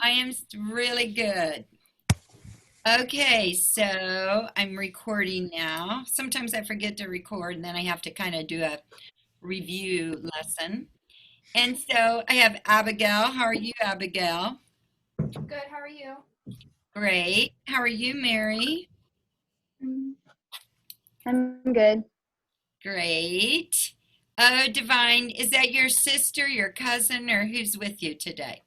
I am really good. Okay, so I'm recording now. Sometimes I forget to record and then I have to kind of do a review lesson. And so I have Abigail. How are you, Abigail? Good, how are you? Great. How are you, Mary? Mm, I'm good. Great. Oh, Divine, is that your sister, your cousin, or who's with you today?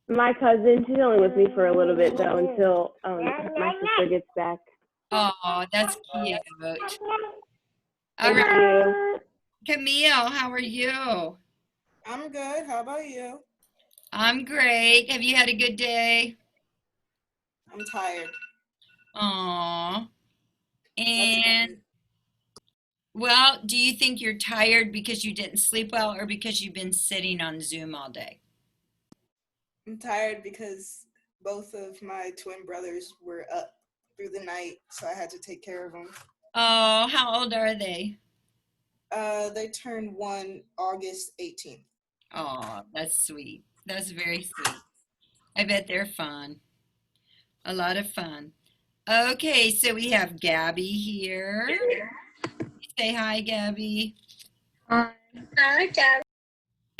My cousin, she's only with me for a little bit though until my sister gets back. Oh, that's cute. All Thank right, you. Camille, how are you? I'm good. How about you? I'm great. Have you had a good day? I'm tired. Aw. That's about And it. well, do you think you're tired because you didn't sleep well or because you've been sitting on Zoom all day? I'm tired because both of my twin brothers were up through the night, so I had to take care of them. Oh, how old are they? They turned one August 18th. Oh, that's sweet. That's very sweet. I bet they're fun. A lot of fun. Okay, so we have Gabby here. Say hi, Gabby. Hi.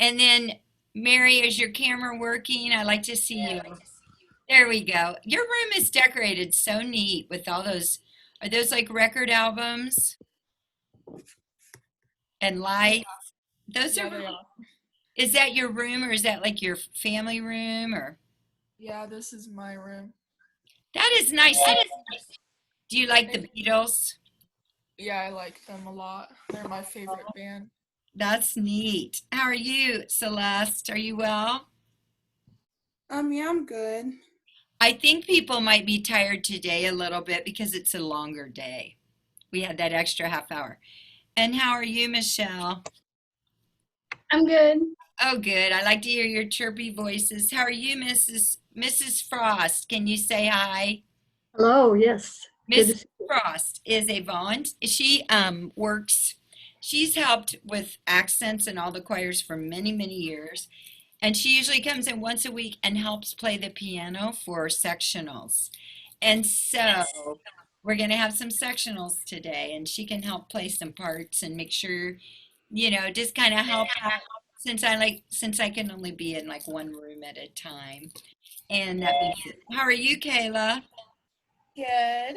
And then Mary, is your camera working? I like to see you. There we go. Your room is decorated so neat with all those, are those like record albums and lights? Those Yeah, are, they are. is that your room or is that like your family room or? Yeah, this is my room. That is nice. Do you like the Beatles? Yeah, I like them a lot. They're my favorite band. That's neat. How are you, Celeste? Are you well? Yeah, I'm good. I think people might be tired today a little bit because it's a longer day. We had that extra half hour. And how are you, Michelle? I'm good. Oh, good. I like to hear your chirpy voices. How are you, Mrs. Frost? Can you say hi? Hello, yes. Good to Mrs. see you. Frost is a volunteer. She works. She's helped with accents and all the choirs for many, many years. And she usually comes in once a week and helps play the piano for sectionals. And so we're going to have some sectionals today, and she can help play some parts and make sure, just kind of help out since I can only be in like one room at a time. And that makes it. How are you, Kayla? Good.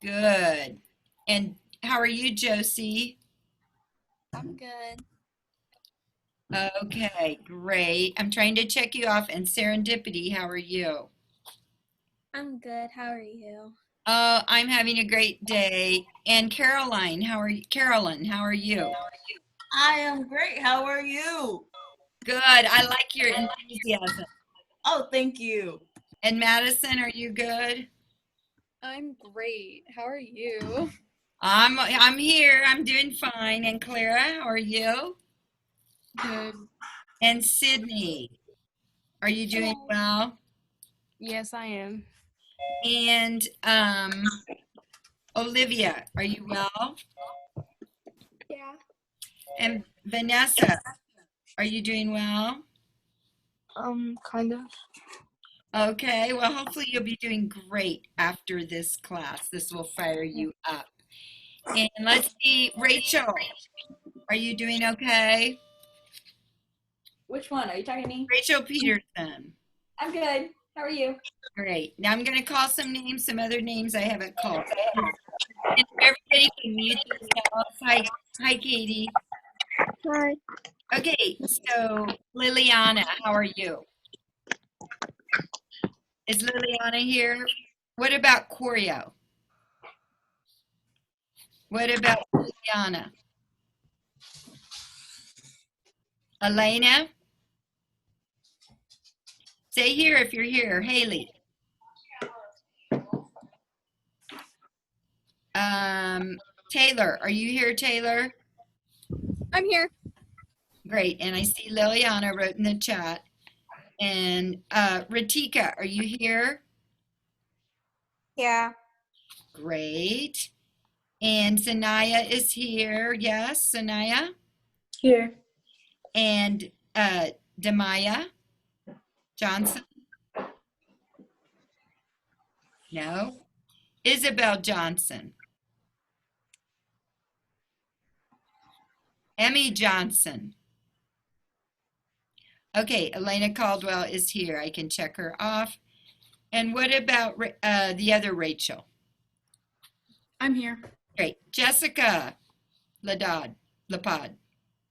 Good. And how are you, Josie? I'm good. Okay, great. I'm trying to check you off. And Serendipity, how are you? I'm good. How are you? Oh, I'm having a great day. And Caroline, how are you? Carolyn, how are you? I am great. How are you? Good. I like your enthusiasm. Oh, thank you. And Madison, are you good? I'm great. How are you? I'm here. I'm doing fine. And Clara, how are you? Good. And Sydney, are you doing well? Yes, I am. And Olivia, are you well? Yeah. And Vanessa, are you doing well? Kind of. Okay, well, hopefully you'll be doing great after this class. This will fire you up. And let's see, Rachel, are you doing okay? Which one? Are you talking to me? Rachel Peterson. I'm good. How are you? Great. Now I'm going to call some names, some other names I haven't called. And everybody can mute themselves. Hi, Katie. Hi. Okay, so Liliana, how are you? Is Liliana here? What about Corio? What about Liliana? Elena? Say here if you're here. Haley. Taylor, are you here, Taylor? I'm here. Great. And I see Liliana wrote in the chat. And Ratika, are you here? Yeah. Great. And Zanaya is here. Yes, Zanaya. Here. And Demaya. Johnson? No. Isabel Johnson. Emmy Johnson. Okay, Elena Caldwell is here. I can check her off. And what about the other Rachel? I'm here. Great. Jessica Lapod.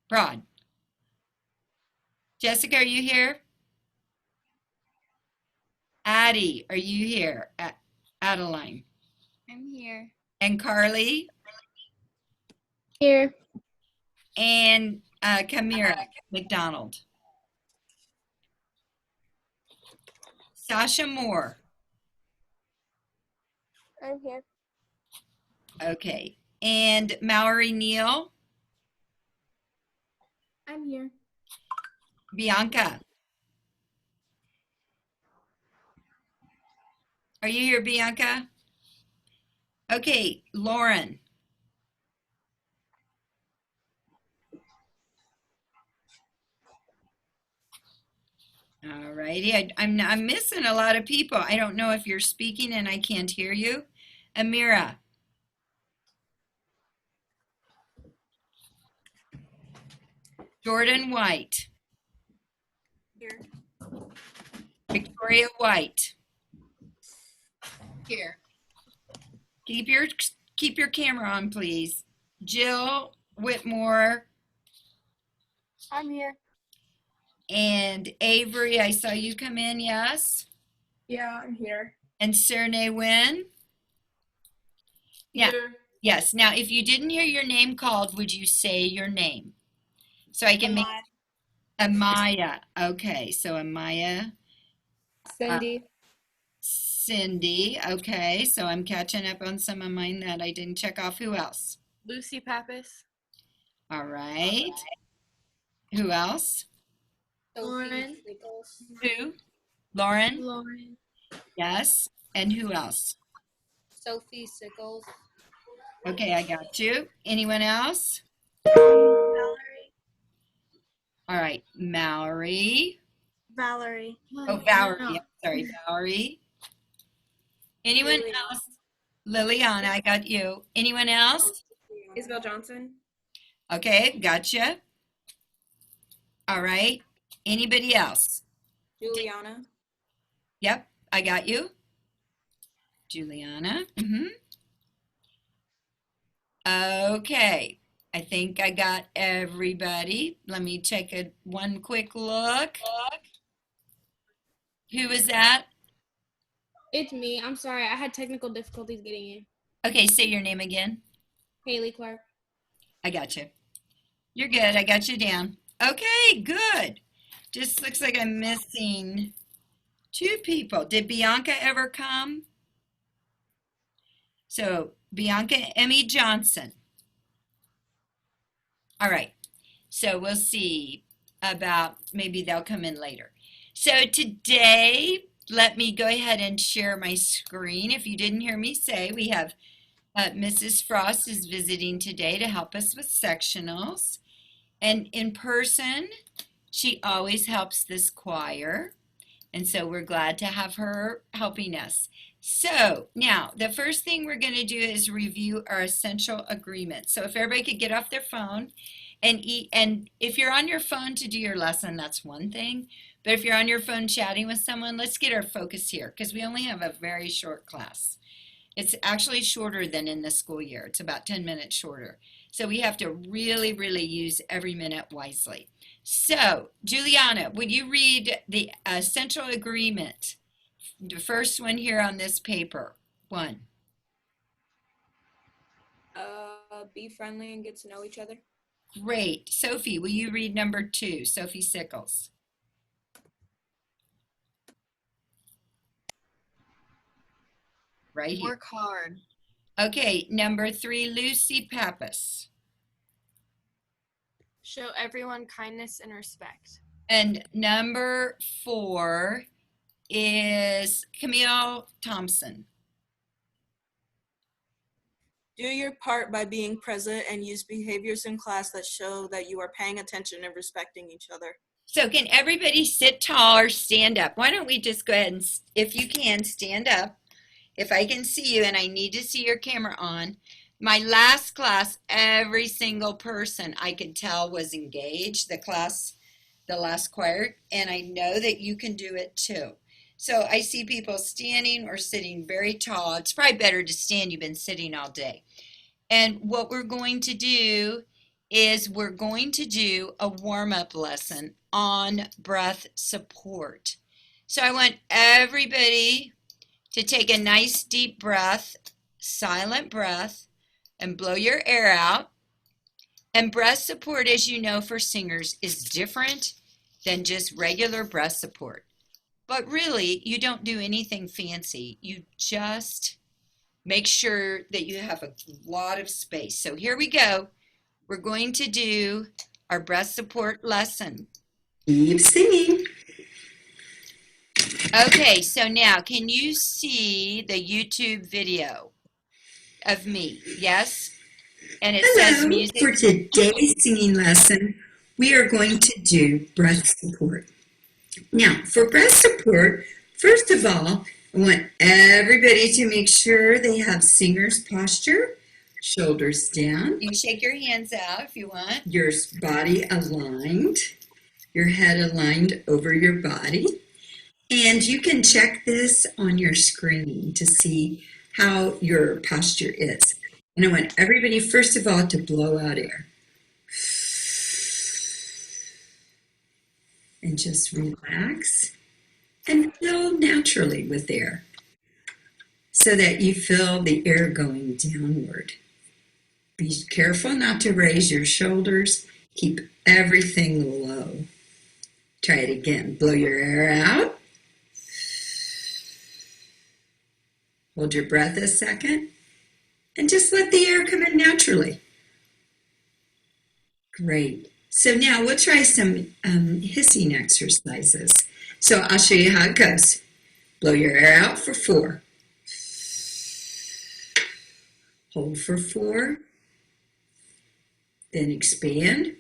Prod. Jessica, are you here? Addie, are you here? Adeline. I'm here. And Carly? Here. And Kamira McDonald. Sasha Moore. I'm here. Okay. And Mallory Neal. I'm here. Bianca. Are you here, Bianca? Okay, Lauren. All righty. I'm missing a lot of people. I don't know if you're speaking and I can't hear you. Amira. Jordan White. Here. Victoria White. Here. Keep your camera on, please. Jill Whitmore I'm here. and Avery. I saw you come in, yes. Yeah, I'm here. And Serne Wynn. Yeah. Here. Yes. Now, if you didn't hear your name called, would you say your name? So I can make Amaya. Okay. So Amaya. Cindy. Cindy. Okay. So I'm catching up on some of mine that I didn't check off. Who else? Lucy Pappas. All right. Who else? Lauren. Who? Lauren? Lauren. Yes. And who else? Sophie Sickles. Okay, I got you. Anyone else? Valerie. All right, Mallory. Valerie. Oh, Valerie. I'm sorry, Valerie. Anyone Liliana. else? Liliana, I got you. Anyone else? Isabel Johnson. Okay, gotcha. All right. Anybody else? Juliana. Yep, I got you. Juliana. Okay, I think I got everybody. Let me take one quick look. Who was that? It's me. I'm sorry. I had technical difficulties getting in. Okay, say your name again. Haley Clark. I got you. You're good. I got you down. Okay, good. Just looks like I'm missing 2 people. Did Bianca ever come? So Bianca Emmy Johnson. All right. So we'll see about maybe they'll come in later. So today, let me go ahead and share my screen. If you didn't hear me say, we have Mrs. Frost is visiting today to help us with sectionals. And in person, she always helps this choir. And so we're glad to have her helping us. So now the first thing we're going to do is review our essential agreements. So if everybody could get off their phone and if you're on your phone to do your lesson, that's one thing. But if you're on your phone chatting with someone, let's get our focus here because we only have a very short class. It's actually shorter than in the school year. It's about 10 minutes shorter. So we have to really, really use every minute wisely. So, Juliana, would you read the essential agreement? The first one here on this paper. 1. Be friendly and get to know each other. Great. Sophie, will you read number 2? Sophie Sickles. Right here. Work hard. Okay, number 3, Lucy Pappas. Show everyone kindness and respect. And number 4 is Camille Thompson. Do your part by being present and use behaviors in class that show that you are paying attention and respecting each other. So can everybody sit tall or stand up? Why don't we just go ahead and, if you can, stand up. If I can see you, and I need to see your camera on. My last class, every single person I could tell was engaged, the last choir, and I know that you can do it too. So I see people standing or sitting very tall. It's probably better to stand. You've been sitting all day. And what we're going to do is we're going to do a warm-up lesson on breath support. So I want everybody to take a nice deep breath, silent breath, and blow your air out. And breath support, as you know, for singers is different than just regular breath support. But really, you don't do anything fancy. You just make sure that you have a lot of space. So here we go. We're going to do our breath support lesson. Keep singing. Okay, so now can you see the YouTube video of me? Yes? And it says Hello. music. For today's singing lesson, we are going to do breath support. Now, for breath support, first of all, I want everybody to make sure they have singer's posture, shoulders down, You can shake your hands out if you want. your body aligned, your head aligned over your body. And you can check this on your screen to see how your posture is. And I want everybody, first of all, to blow out air. And just relax and fill naturally with air so that you feel the air going downward. Be careful not to raise your shoulders. Keep everything low. Try it again. Blow your air out. Hold your breath a second. And just let the air come in naturally. Great. So now we'll try some hissing exercises. So I'll show you how it goes. Blow your air out for 4. Hold for 4. Then expand.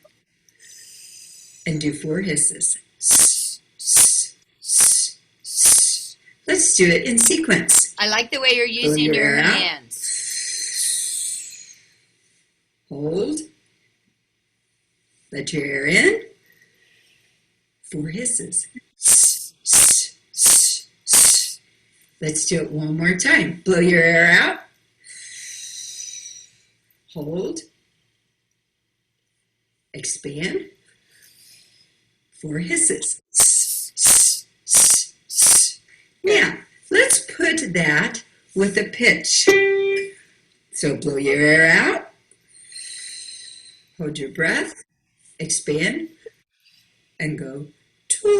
And do 4 hisses. Let's do it in sequence. I like the way you're using your your air out. hands. Hold. Let your air in. 4 hisses. Let's do it one more time. Blow your air out. Hold. Expand. 4 hisses. Now, let's put that with a pitch. So blow your air out. Hold your breath. Expand. And go. Toot,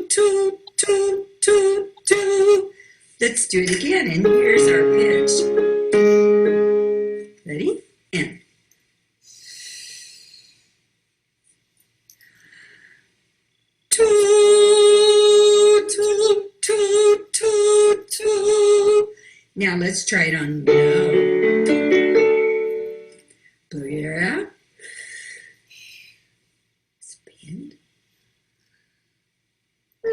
toot, toot, toot, toot. Let's do it again. And here's our pitch. Ready? And. Toot, toot, toot, toot, toot. Now let's try it on no. Blow your air out. Expand. No,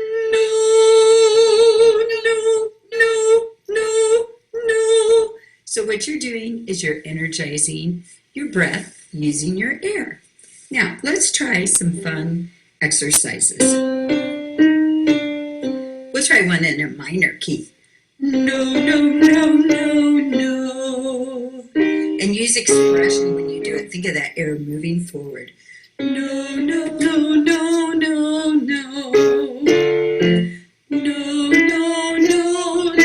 no, no, no, no. So what you're doing is you're energizing your breath using your air. Now let's try some fun exercises. We'll try one in a minor key. No, no, no, no, no. And use expression when you do it. Think of that air moving forward. No, no, no, no, no, no. No, no, no, no, no.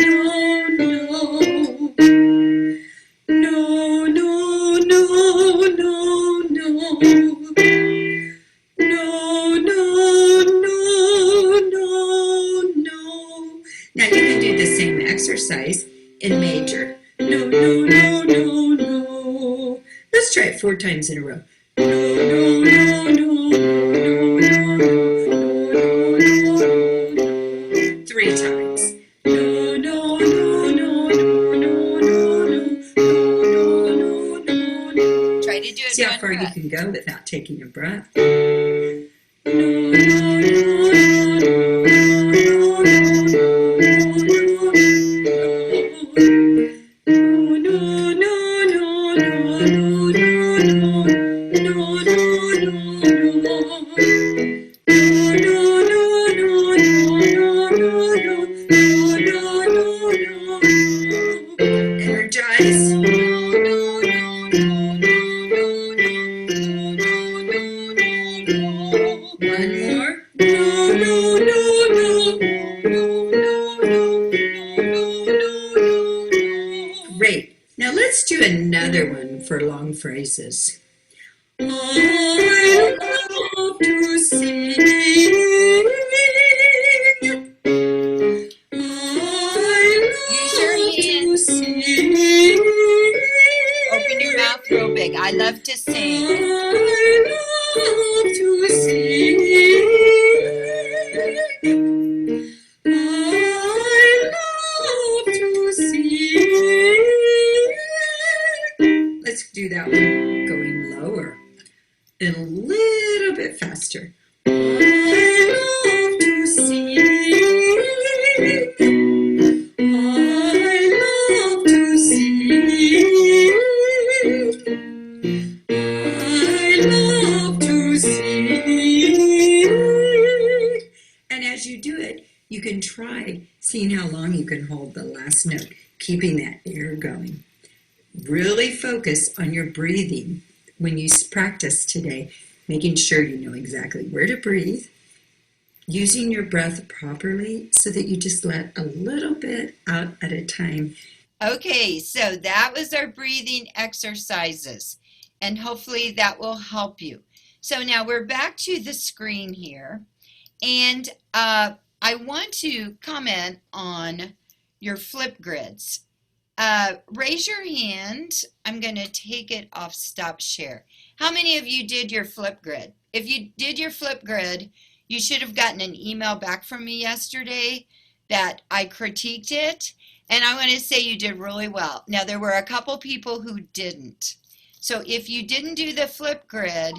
No, no, no, no, no. No, no, no, no, no. Now you can do the same exercise in major. No, no, no, no, no. Let's try it 4 times in a row. No, no, no, no, no, no, no, no, no. 3 times. No, no, no, no, no, no, no, no, no, no. Try to do it See how one far you breath. can go without taking a breath. for long phrases. I love to sing. Use your hands. Sing. Open your mouth real big. I love to sing. I love to sing. I love to sing. Let's do that one going lower and a little bit faster. I love to sing. I love to sing. I love to sing. And as you do it, you can try seeing how long you can hold the last note, keeping that air going. Really focus on your breathing when you practice today, making sure you know exactly where to breathe, using your breath properly so that you just let a little bit out at a time. Okay, so that was our breathing exercises, and hopefully that will help you. So now we're back to the screen here, and I want to comment on your flip grids. Raise your hand. I'm going to take it off stop share. How many of you did your flip grid? If you did your flip grid, you should have gotten an email back from me yesterday that I critiqued it, and I want to say you did really well. Now, there were a couple people who didn't. So if you didn't do the flip grid,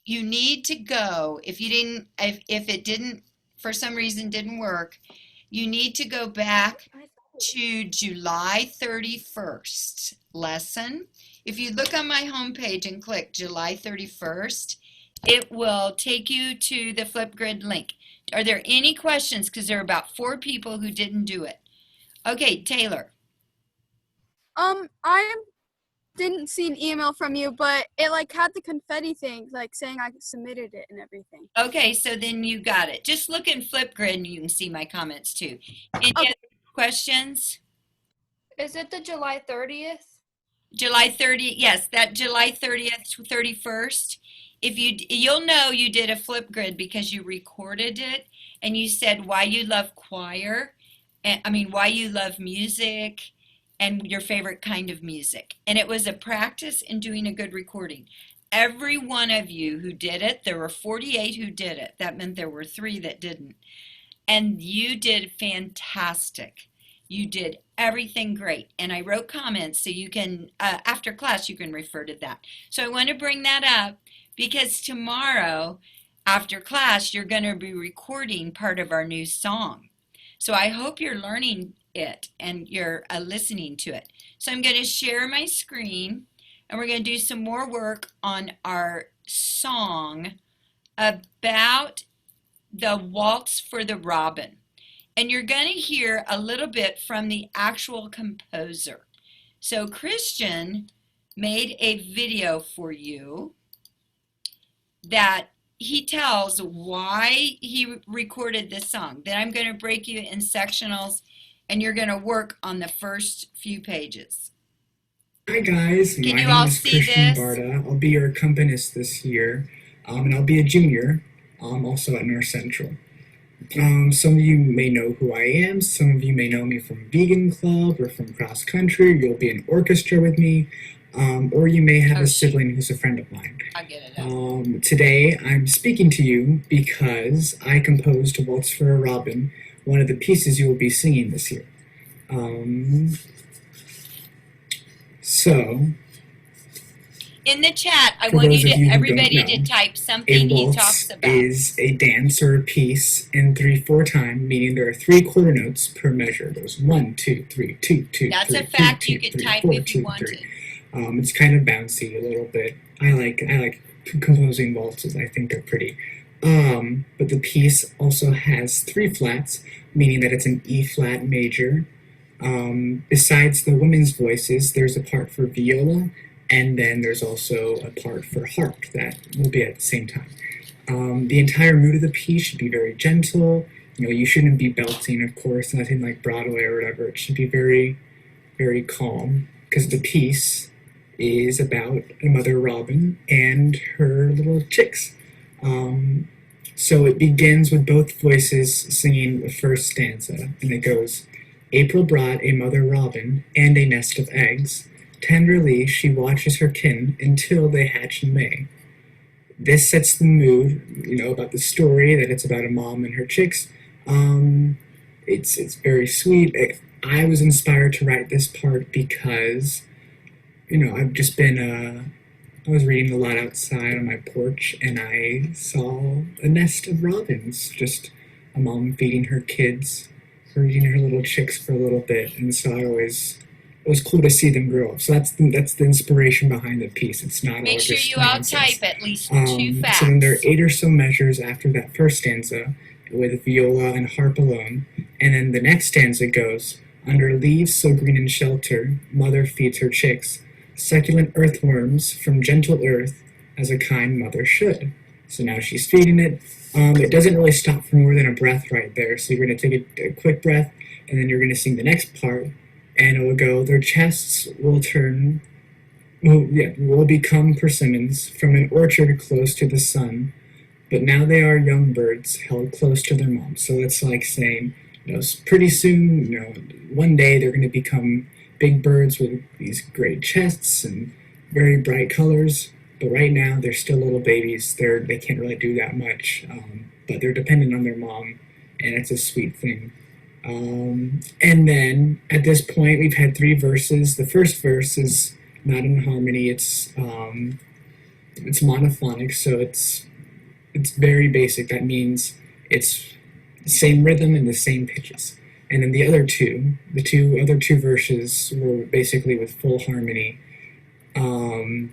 you need to go. If it didn't, for some reason didn't work, you need to go back to July 31st lesson. If you look on my homepage and click July 31st, it will take you to the Flipgrid link. Are there any questions? Because there are about 4 people who didn't do it. Okay, Taylor. I didn't see an email from you, but it like had the confetti thing, like saying I submitted it and everything. Okay, so then you got it. Just look in Flipgrid and you can see my comments too. Any Okay. other questions? Is it the July 30th? July 30th, yes, that July 30th, 31st. If you'll know you did a Flipgrid because you recorded it and you said why you love choir, and why you love music and your favorite kind of music. And it was a practice in doing a good recording. Every one of you who did it, there were 48 who did it. That meant there were 3 that didn't. And you did fantastic. You did everything great. And I wrote comments so you can, after class, you can refer to that. So I want to bring that up because tomorrow, after class, you're going to be recording part of our new song. So I hope you're learning it and you're listening to it. So I'm going to share my screen and we're going to do some more work on our song about the Waltz for the Robin. And you're going to hear a little bit from the actual composer. So Christian made a video for you that he tells why he recorded this song. Then I'm going to break you in sectionals and you're going to work on the first few pages. Hi guys, Can my you name all is see Christian this? Barta. I'll be your accompanist this year, and I'll be a junior, also at North Central. Some of you may know who I am. Some of you may know me from Vegan Club or from Cross Country. You'll be in orchestra with me, or you may have a sibling who's a friend of mine. I'll get it up. Today, I'm speaking to you because I composed Waltz for a Robin, one of the pieces you will be singing this year. So, In the chat, I for want those you of you to, who everybody don't to know, type a something he waltz talks about. is a dance or a piece in 3/4 time, meaning there are 3 quarter notes per measure. There's 1, 2, 3, 2, 2, That's 3, a fact. 2, You could 3, type 4, if you 2, wanted. 3. It's kind of bouncy a little bit. I like composing waltzes. I think they're pretty. But the piece also has 3 flats, meaning that it's an E flat major. Besides the women's voices, there's a part for viola, and then there's also a part for harp that will be at the same time. The entire mood of the piece should be very gentle. You shouldn't be belting, of course, nothing like Broadway or whatever. It should be very, very calm, because the piece is about a mother robin and her little chicks. So it begins with both voices singing the first stanza, and it goes, April brought a mother robin and a nest of eggs. Tenderly she watches her kin until they hatch in May. This sets the mood, about the story, that it's about a mom and her chicks. It's very sweet. I was inspired to write this part because, I've just been, I was reading a lot outside on my porch, and I saw a nest of robins, just a mom feeding her kids, feeding her little chicks for a little bit, and so it was cool to see them grow up. So that's the inspiration behind the piece. It's not Make all sure just you out nonsense. type at least 2 facts. So then there are 8 or so measures after that first stanza with viola and harp alone, and then the next stanza goes, under leaves so green and shelter, mother feeds her chicks, succulent earthworms from gentle earth, as a kind mother should. So now she's feeding it. It doesn't really stop for more than a breath right there, so you're going to take a quick breath, and then you're going to sing the next part, and it will go, their chests will will become persimmons from an orchard close to the sun, but now they are young birds held close to their mom. So it's like saying, pretty soon, one day they're going to become big birds with these great chests and very bright colors, but right now they're still little babies. They can't really do that much, but they're dependent on their mom, and it's a sweet thing. And then at this point, we've had 3 verses. The first verse is not in harmony. It's monophonic, so it's very basic. That means it's the same rhythm and the same pitches. And then the other other two verses were basically with full harmony. And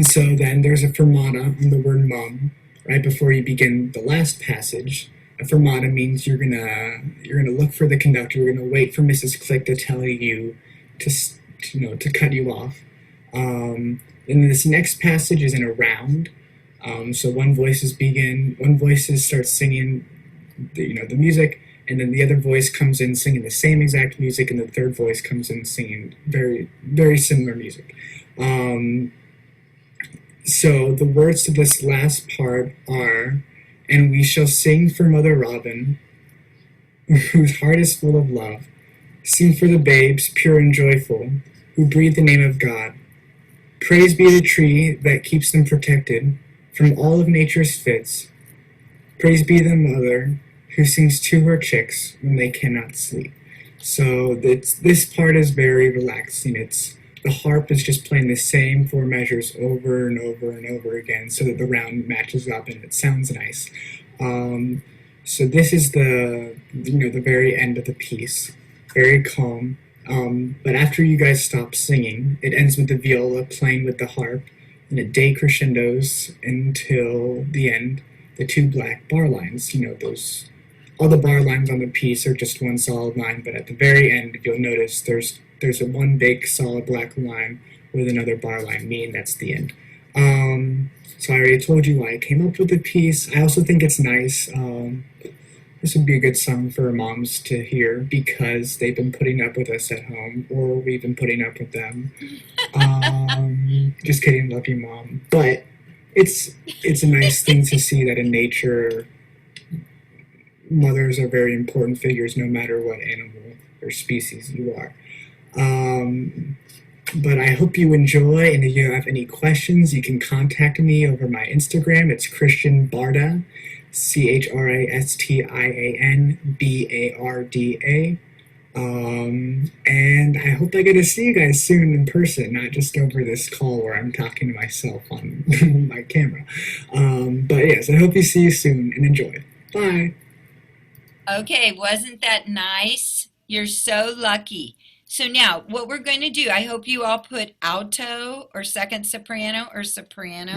so then there's a fermata on the word mum right before you begin the last passage. A fermata means you're gonna look for the conductor. You're gonna wait for Mrs. Click to tell you to cut you off. And this next passage is in a round. So one voice starts singing the music, and then the other voice comes in singing the same exact music, and the third voice comes in singing very, very similar music. So the words to this last part are, and we shall sing for Mother Robin, whose heart is full of love, sing for the babes pure and joyful, who breathe the name of God. Praise be the tree that keeps them protected from all of nature's fits. Praise be the mother who sings to her chicks when they cannot sleep. So this part is very relaxing. The harp is just playing the same 4 measures over and over and over again so that the round matches up and it sounds nice. So this is the very end of the piece. Very calm. But after you guys stop singing, it ends with the viola playing with the harp, and it decrescendos until the end. The 2 black bar lines, all the bar lines on the piece are just one solid line, but at the very end, if you'll notice, there's a one big solid black line with another bar line, meaning that's the end. So I already told you why I came up with the piece. I also think it's nice. This would be a good song for moms to hear because they've been putting up with us at home, or we've been putting up with them. Just kidding, love you, Mom. But it's a nice thing to see that in nature, mothers are very important figures no matter what animal or species you are. But I hope you enjoy, and if you have any questions, you can contact me over my Instagram. It's Christian Barda, ChristianBarda. And I hope I get to see you guys soon in person, not just over this call where I'm talking to myself on my camera. But yes, I hope you see you soon and enjoy. Bye. Okay, wasn't that nice? You're so lucky. So now, what we're going to do, I hope you all put alto or second soprano or soprano.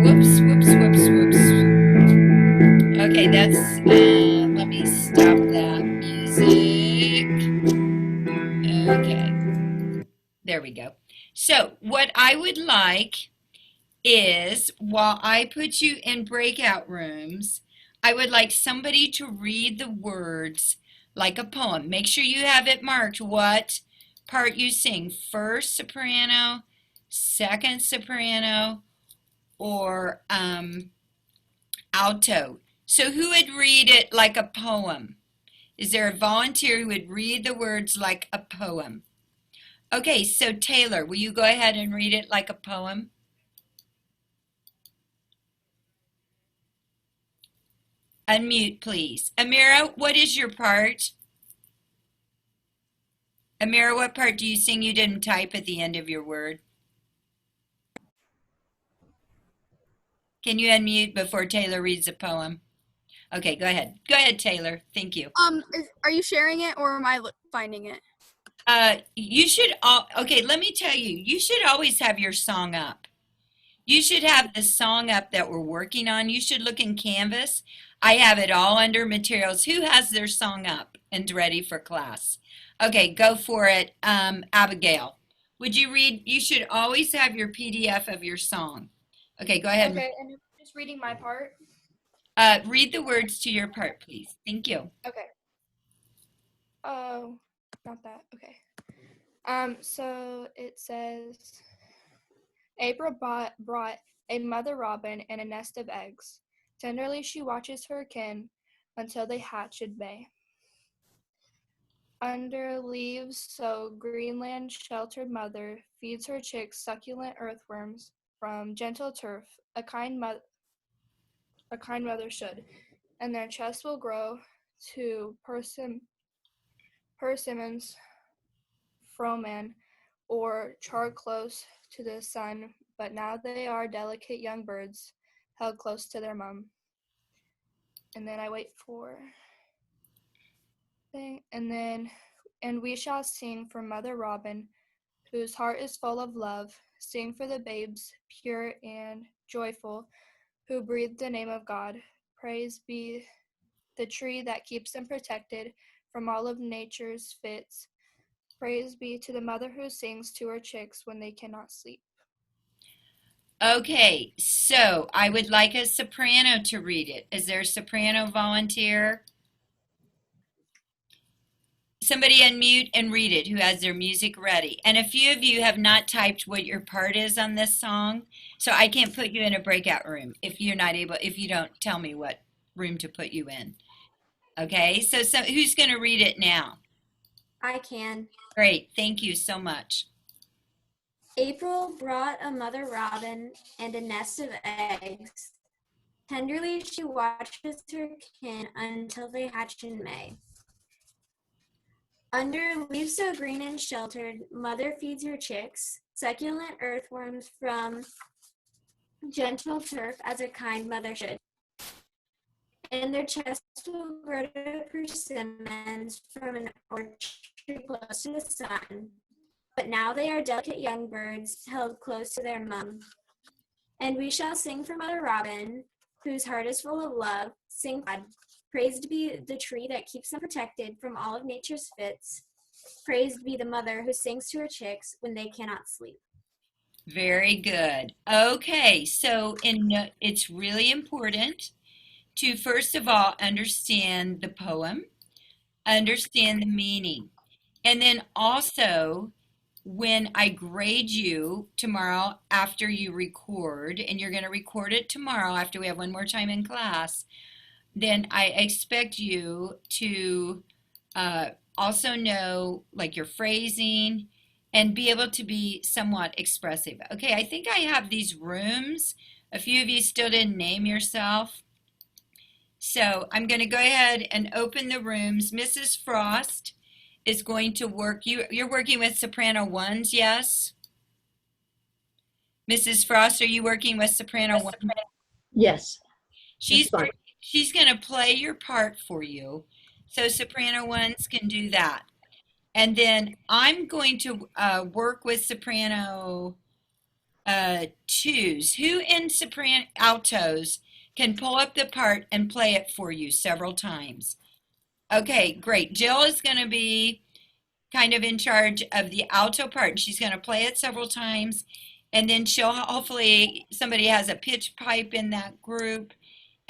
Whoops, whoops, whoops, whoops. Okay, let me stop that music. Okay, there we go. So what I would like is, while I put you in breakout rooms, I would like somebody to read the words like a poem. Make sure you have it marked what part you sing? First soprano, second soprano, or alto? So who would read it like a poem? Is there a volunteer who would read the words like a poem? Okay, so Taylor, will you go ahead and read it like a poem? Unmute, please. Amira, what is your part? Amira, what part do you sing you didn't type at the end of your word? Can you unmute before Taylor reads a poem? Okay, go ahead. Go ahead, Taylor. Thank you. Are you sharing it or am I finding it? You should, okay, let me tell you, you should always have your song up. You should have the song up that we're working on. You should look in Canvas. I have it all under materials. Who has their song up and ready for class? Okay, go for it. Abigail, would you read? You should always have your PDF of your song. Okay, go ahead. Okay, and just reading my part. Read the words to your part, please. Thank you. Okay. Oh, not that. Okay. So it says, April brought a mother robin and a nest of eggs. Tenderly she watches her kin until they hatch in May. Under leaves so Greenland sheltered mother feeds her chicks succulent earthworms from gentle turf, a kind mother should, and their chests will grow to persimmons, fromen, or char close to the sun, but now they are delicate young birds held close to their mum. And then I wait for thing, and we shall sing for Mother Robin, whose heart is full of love, sing for the babes pure and joyful, who breathe the name of God. Praise be the tree that keeps them protected from all of nature's fits. Praise be to the mother who sings to her chicks when they cannot sleep. Okay, so I would like a soprano to read it. Is there a soprano volunteer? Somebody unmute and read it who has their music ready. And a few of you have not typed what your part is on this song, so I can't put you in a breakout room if you're not able, if you don't tell me what room to put you in. Okay, so who's going to read it now? I can. Great, thank you so much. April brought a mother robin and a nest of eggs. Tenderly she watches her kin until they hatch in May. Under leaves so green and sheltered, mother feeds her chicks, succulent earthworms from gentle turf as a kind mother should. And their chests will grow to persimmons from an orchard close to the sun. But now they are delicate young birds held close to their mum. And we shall sing for Mother Robin, whose heart is full of love. Sing God. Praised be the tree that keeps them protected from all of nature's fits. Praised be the mother who sings to her chicks when they cannot sleep. Very good. Okay, so it's really important to, first of all, understand the poem, understand the meaning, and then also when I grade you tomorrow after you record, and you're going to record it tomorrow after we have one more time in class, then I expect you to also know like your phrasing and be able to be somewhat expressive. Okay, I think I have these rooms. A few of you still didn't name yourself. So I'm going to go ahead and open the rooms. Mrs. Frost is going to work. You're working with soprano ones, yes? Mrs. Frost, are you working with soprano one? Yes. She's going to play your part for you. So soprano ones can do that. And then I'm going to work with soprano twos. Who in soprano altos can pull up the part and play it for you several times? Okay, great. Jill is going to be kind of in charge of the alto part. She's going to play it several times. And then she'll, hopefully somebody has a pitch pipe in that group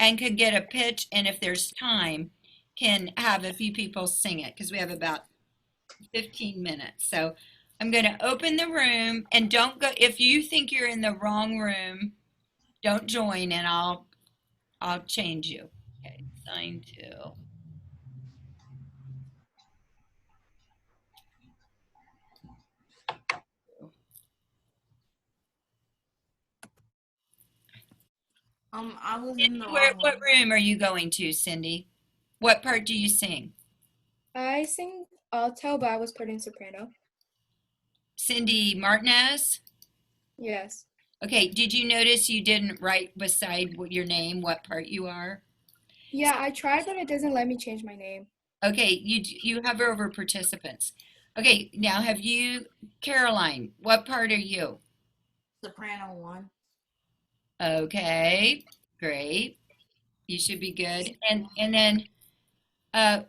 and could get a pitch. And if there's time, can have a few people sing it because we have about 15 minutes. So I'm going to open the room, and don't go, if you think you're in the wrong room, don't join, and I'll change you. Okay, sign to. I was in the What wrong room are you going to, Cindy? What part do you sing? I sing alto, but I was put in soprano. Cindy Martinez? Yes. Okay, did you notice you didn't write beside your name what part you are? Yeah, I tried, but it doesn't let me change my name. Okay, you hover over participants. Okay, now have you, Caroline, what part are you? soprano one. Okay, great. You should be good. And then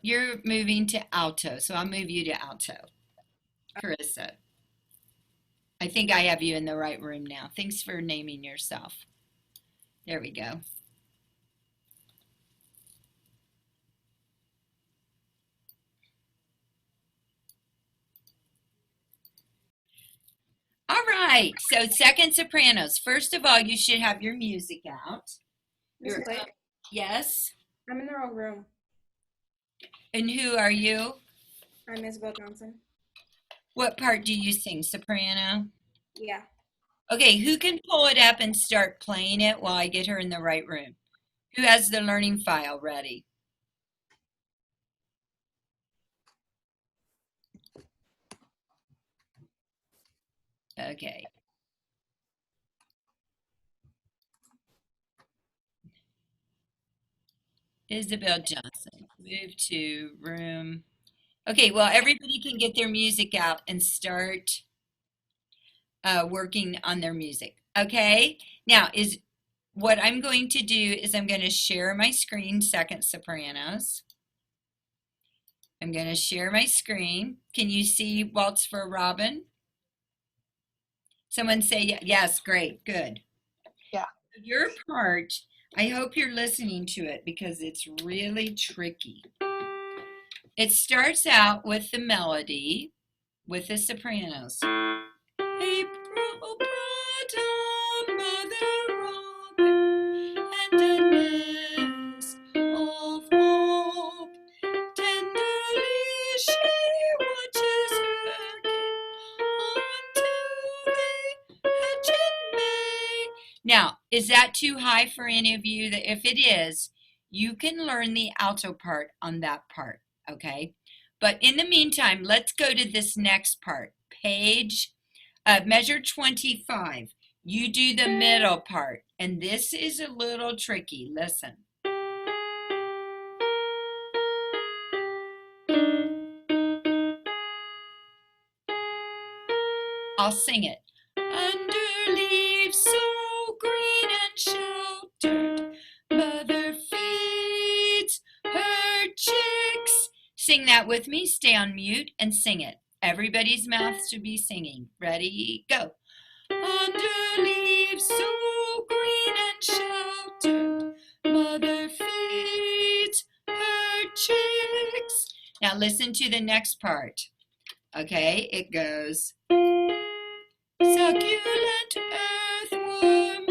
you're moving to alto, so I'll move you to alto. Carissa. I think I have you in the right room now. Thanks for naming yourself. There we go. All right, so second sopranos. First of all, you should have your music out. Yes. I'm in the wrong room. And who are you? I'm Isabel Johnson. What part do you sing? Soprano? Yeah. Okay, who can pull it up and start playing it while I get her in the right room? Who has the learning file ready? Okay. Isabel Johnson, move to room. Okay, well, everybody can get their music out and start working on their music. Okay, now what I'm going to do is I'm going to share my screen, second sopranos. I'm going to share my screen. Can you see Waltz for Robin? Someone say yes, great, good. Yeah. Your part, I hope you're listening to it because it's really tricky. It starts out with the melody with the sopranos. April brought a mother robin and a nest of hope. Tenderly she watches her until they hatch in May. Now, is that too high for any of you? That if it is, you can learn the alto part on that part, okay? But in the meantime, let's go to this next part. Measure 25. You do the middle part, and this is a little tricky. Listen. I'll sing it. Under leaves so green and sheltered, mother feeds her chicks. Sing that with me. Stay on mute and sing it. Everybody's mouth should be singing. Ready? Go. Under leaves so green and sheltered, mother feeds her chicks. Now listen to the next part. Okay, it goes. Succulent earthworm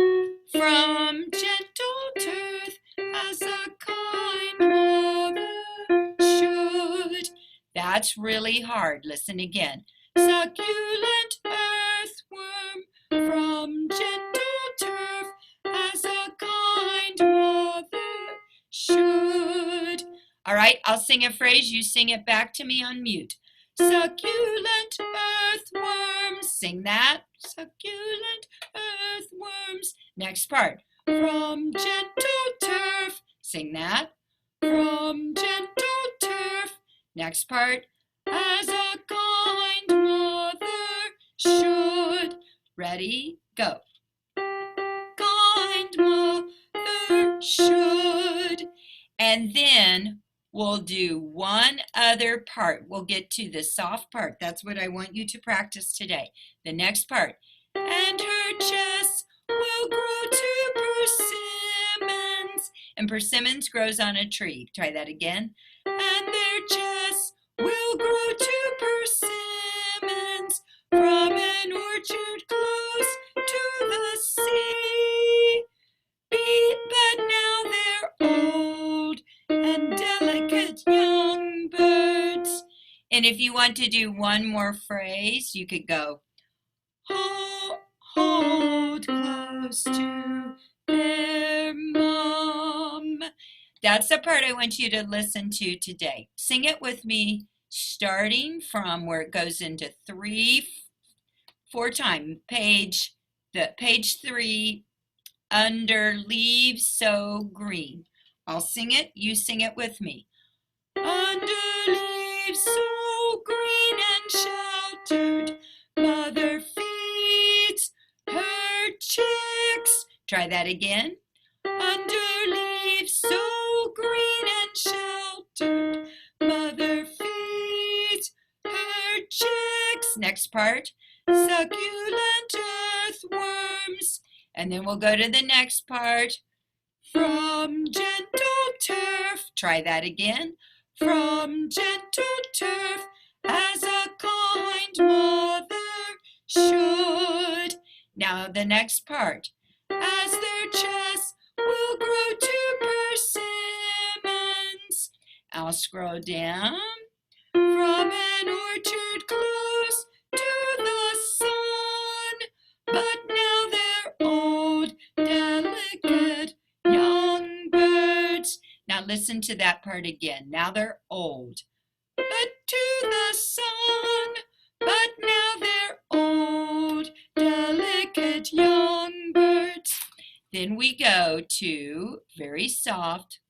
from gentle turf as a kind mother should. That's really hard. Listen again. Succulent earthworm from gentle turf as a kind mother should. All right, I'll sing a phrase. You sing it back to me on mute. Succulent earthworms. Sing that. Succulent earthworms. Next part. From gentle turf. Sing that. From gentle turf. Next part. As a kind mother should. Ready? Go. Kind mother should. And then we'll do one other part. We'll get to the soft part. That's what I want you to practice today. The next part. And her chest will grow to persimmons. And persimmons grows on a tree. Try that again. And their chests will grow to persimmons from an orchard close to the sea. But now they're old and delicate young birds. And if you want to do one more phrase, you could go, hold close to their mom. That's the part I want you to listen to today. Sing it with me, starting from where it goes into 4 times. Page 3, under leaves so green. I'll sing it, you sing it with me. Under leaves so green and sheltered, mother feeds her chicks. Try that again. Under leaves so green and sheltered, mother feeds her chicks. Next part, succulent earthworms. And then we'll go to the next part. From gentle turf. Try that again. From gentle turf, as a kind mother should. Now the next part. As their chests will grow to persimmons. I'll scroll down. From an orchard close to the sun. But now they're old, delicate young birds. Now listen to that part again. Now they're old, but to the sun. But now they're old, delicate young birds. Then we go to very soft.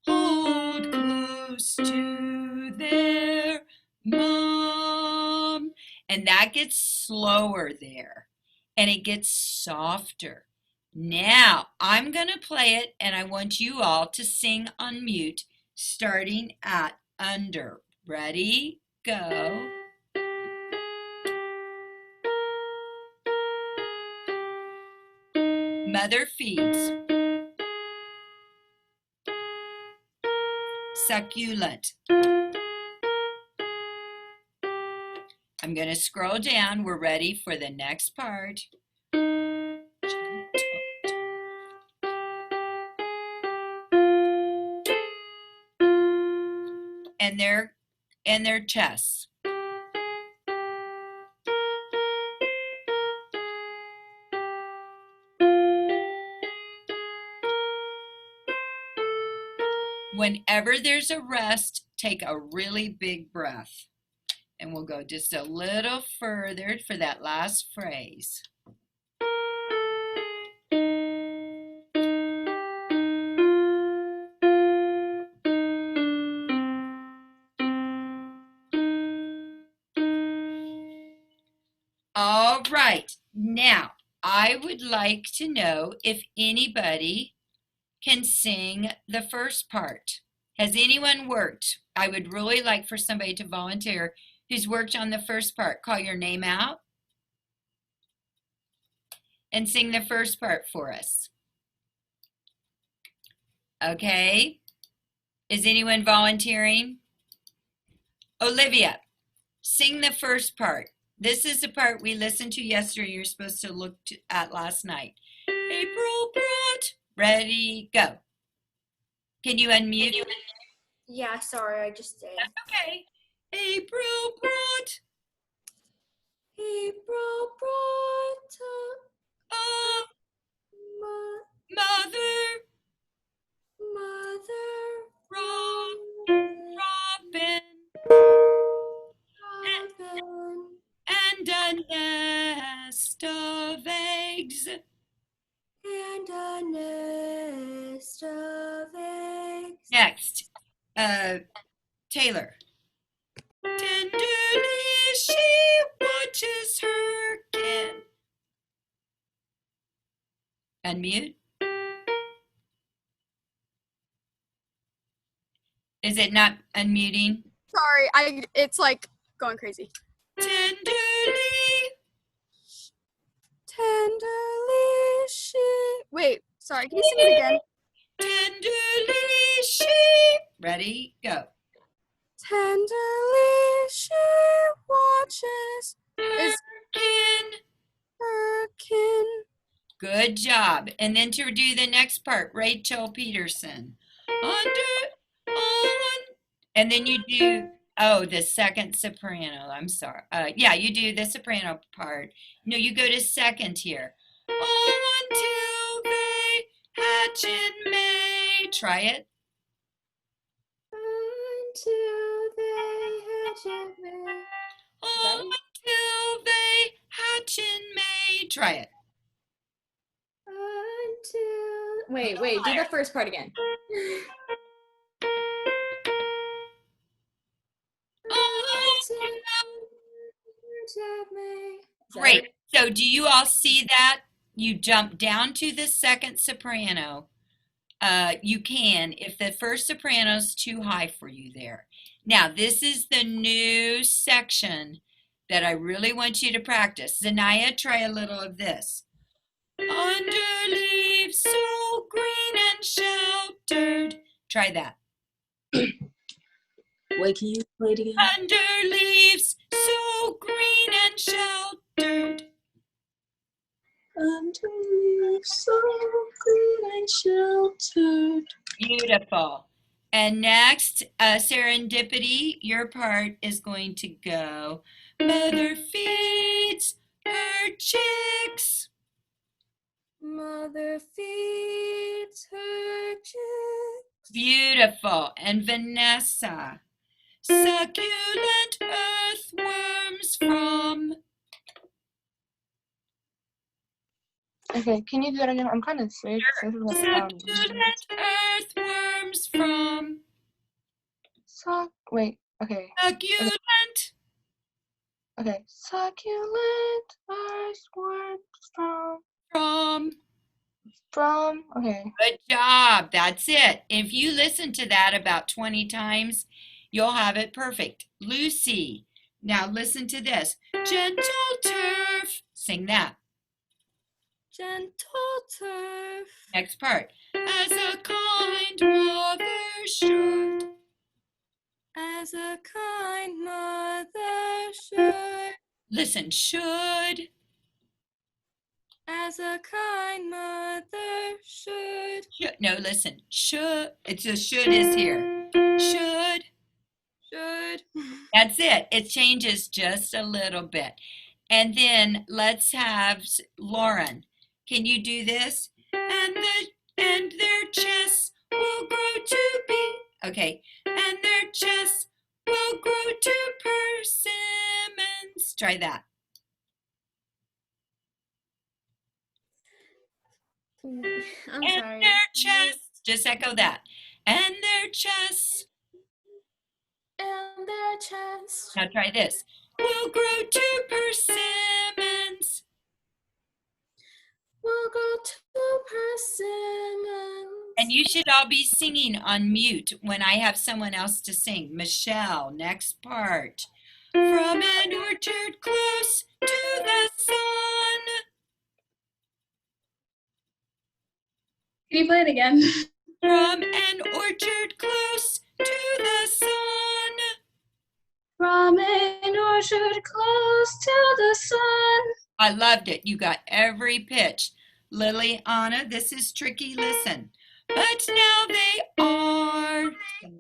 Hold close to their mom. And that gets slower there. And it gets softer. Now, I'm going to play it, and I want you all to sing on mute, starting at under. Ready? Go. Mother feeds. Succulent. I'm going to scroll down. We're ready for the next part. And their chests. Whenever there's a rest, take a really big breath. And we'll go just a little further for that last phrase. All right, now I would like to know if anybody can sing the first part. Has anyone worked? I would really like for somebody to volunteer who's worked on the first part. Call your name out and sing the first part for us. Okay, is anyone volunteering? Olivia, sing the first part. This is the part we listened to yesterday. You're supposed to look at last night. April brought. Ready, go. Can you unmute? Yeah, sorry, I just did. That's okay. April brought. April brought mother. Robin. And a nest of eggs. And a nest of eggs. Next, Taylor. Tenderly she watches her kin. Unmute. Is it not unmuting? Sorry, it's like going crazy. Tenderly she. Wait, sorry, can you sing it again? Tenderly she. Ready, go. Tenderly she watches is her kin. Good job. And then to do the next part, Rachel Peterson. And then you do, the second soprano. I'm sorry. Yeah, you do the soprano part. No, you go to second here. Until they hatch in May. Try it. Until they hatch in May. Until they hatch in May. Try it. Until. Wait, do the first part again. Great. So do you all see that? You jump down to the second soprano. You can if the first soprano's too high for you there. Now, this is the new section that I really want you to practice. Zanaya, try a little of this. Under leaves so green and sheltered. Try that. Wait, can you play it again? Under leaves so green and sheltered. Under leaves so green and sheltered. Beautiful. And next, Serendipity, your part is going to go. Mother feeds her chicks. Mother feeds her chicks. Beautiful. And Vanessa, succulent earthworms from. Okay, can you do that again? I'm kind of sick. Sure. Succulent earthworms from. Wait, okay. Succulent. Okay. Succulent earthworms from. Okay. Good job. That's it. If you listen to that about 20 times, you'll have it perfect. Lucy, now listen to this. Gentle turf. Sing that. Gentle turf. Next part. As a kind mother should. As a kind mother should. Listen, should. As a kind mother should. No, listen. Should. It's a should is here. Should. Should. That's it. It changes just a little bit. And then let's have Lauren. Can you do this? And their chests will grow to be. Okay. And their chests will grow to persimmons. Try that. I'm and sorry. Their chests. Just echo that. And their chests. And their chests. Now try this. Will grow to persimmons. We'll go to persimmons. And you should all be singing on mute when I have someone else to sing. Michelle, next part. From an orchard close to the sun. Can you play it again? From an orchard close to the sun. From an orchard close to the sun. I loved it. You got every pitch. Liliana, this is tricky. Listen. But now they are.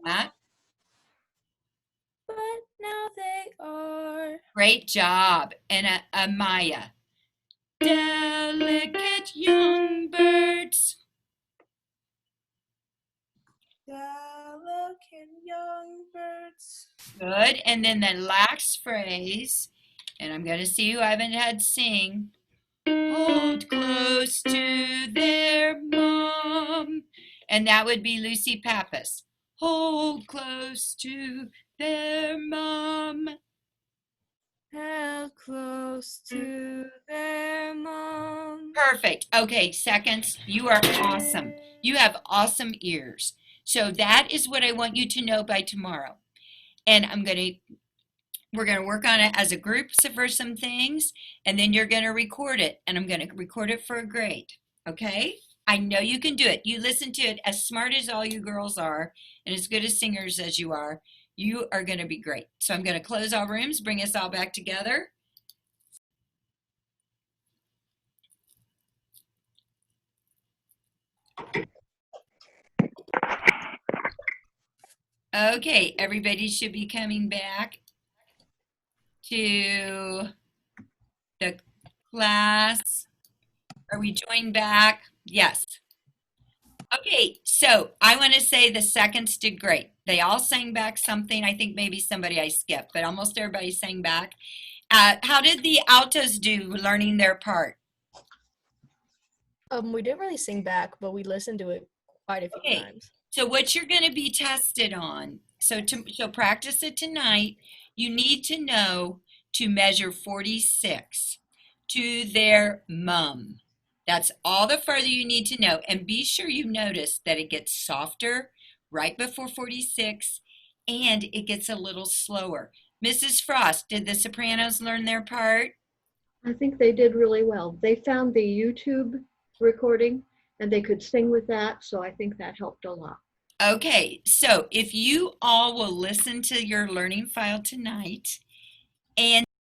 That. But now they are. Great job. And Amaya. Delicate young birds. Delicate young birds. Good. And then the last phrase, and I'm going to see who I haven't had sing. Hold close to their mom. And that would be Lucy Pappas. Hold close to their mom. Held close to their mom. Perfect. Okay, seconds. You are awesome. You have awesome ears. So that is what I want you to know by tomorrow. And we're going to work on it as a group for some things, and then you're going to record it, and I'm going to record it for a grade. Okay? I know you can do it. You listen to it. As smart as all you girls are, and as good as singers as you are, You are going to be great. So I'm going to close all rooms, bring us all back together. Okay, everybody should be coming back to the class. Are we joined back? Yes. Okay, so I want to say the seconds did great. They all sang back something. I think maybe somebody I skipped, but almost everybody sang back. How did the altos do learning their part? We didn't really sing back, but we listened to it quite a few times. So what you're going to be tested on, so practice it tonight, you need to know to measure 46 to their mum. That's all the further you need to know. And be sure you notice that it gets softer right before 46 and it gets a little slower. Mrs. Frost, did the sopranos learn their part? I think they did really well. They found the YouTube recording and they could sing with that, so I think that helped a lot. Okay, so if you all will listen to your learning file tonight, and